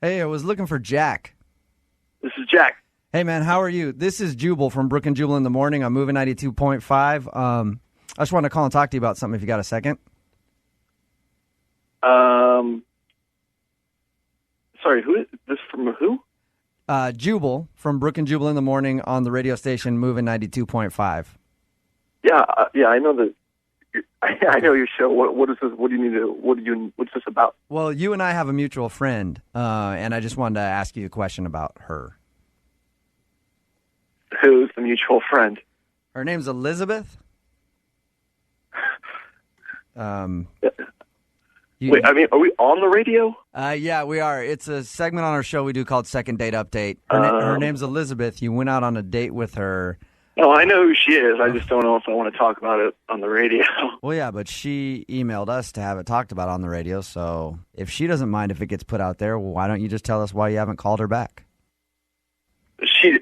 Hey, I was looking for Jack. This is Jack. Hey, man, how are you? This is Jubal from Brook and Jubal in the Morning. I'm moving 92.5. I just wanted to call and talk to you about something if you got a second. Sorry, who is this from who? Jubal from Brook and Jubal in the Morning on the radio station moving 92.5. Yeah, I know that. I know your show. What is this? What do you need to? What's this about? Well, you and I have a mutual friend, and I just wanted to ask you a question about her. Who's the mutual friend? Her name's Elizabeth. Wait, I mean, are we on the radio? Yeah, we are. It's a segment on our show we do called Second Date Update. Her name's Elizabeth. You went out on a date with her. Oh, I know who she is. I just don't know if I want to talk about it on the radio. Well, yeah, but she emailed us to have it talked about on the radio, so if she doesn't mind if it gets put out there, why don't you just tell us why you haven't called her back? She...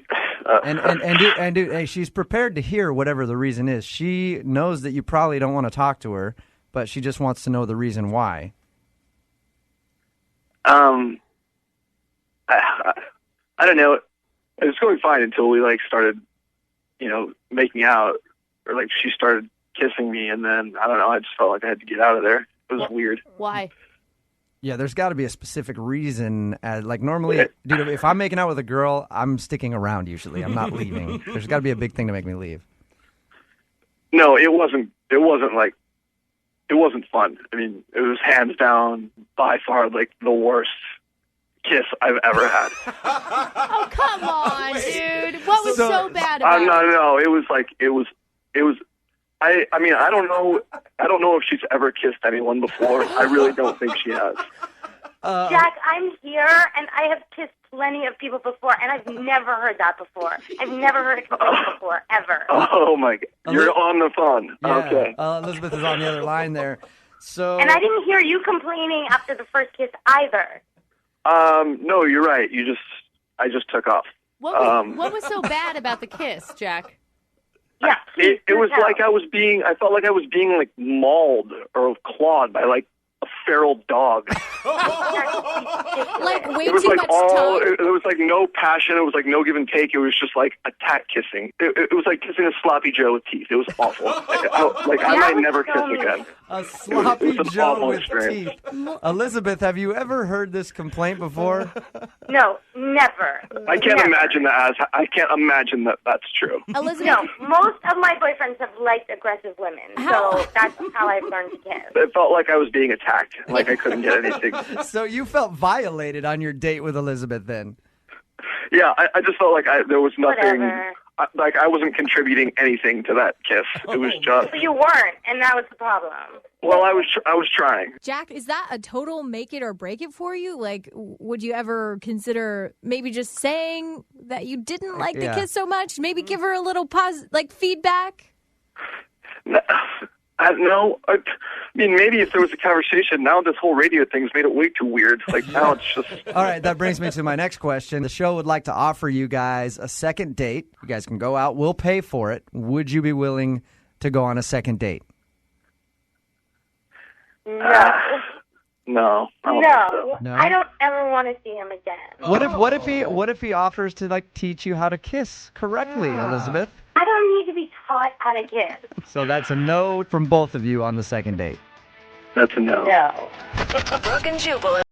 Hey, she's prepared to hear whatever the reason is. She knows that you probably don't want to talk to her, but she just wants to know the reason why. I don't know. It was going fine until we started, making out, or she started kissing me, and then I don't know. I just felt like I had to get out of there. It was weird. Why? Yeah, there's got to be a specific reason. Normally, dude, if I'm making out with a girl, I'm sticking around usually. I'm not leaving. There's got to be a big thing to make me leave. No, it wasn't. It wasn't fun. I mean, it was hands down, by far, the worst kiss I've ever had. Oh, come on, dude. What was so bad about it? No. It was. I mean, I don't know if she's ever kissed anyone before. I really don't think she has. Jack, I'm here, and I have kissed plenty of people before, and I've never heard that before. I've never heard a complaint before, ever. Oh, my God. You're on the phone. Yeah, okay. Elizabeth is on the other line there. So. And I didn't hear you complaining after the first kiss either. No, you're right. I just took off. What was so bad about the kiss, Jack? Yeah, it was like I felt like I was being mauled or clawed by a feral dog. Way it was too much time. There was no passion. It was no give and take. It was just attack kissing. It was like kissing a sloppy Joe with teeth. It was awful. I might never kiss again. A sloppy Joe with experience. teeth. Elizabeth, have you ever heard this complaint before? No, never. I can't imagine that. I can't imagine that that's true. Elizabeth, no, most of my boyfriends have liked aggressive women, so that's how I've learned to kiss. It felt like I was being attacked. Like I couldn't get anything. So you felt violated on your date with Elizabeth then? Yeah, I just felt like there was nothing. Whatever. I wasn't contributing anything to that kiss. It was just. But you weren't, and that was the problem. Well, I was trying. Jack, is that a total make it or break it for you? Would you ever consider maybe just saying that you didn't like the kiss so much? Maybe give her a little feedback? No, I mean, maybe if there was a conversation. Now this whole radio thing's made it way too weird. Now it's just... All right, that brings me to my next question. The show would like to offer you guys a second date. You guys can go out. We'll pay for it. Would you be willing to go on a second date? No. No. No? I don't ever want to see him again. What if he offers to teach you how to kiss correctly, Elizabeth? I don't need to be taught how to kiss. So that's a no from both of you on the second date. That's a no. No. Brook and Jubal.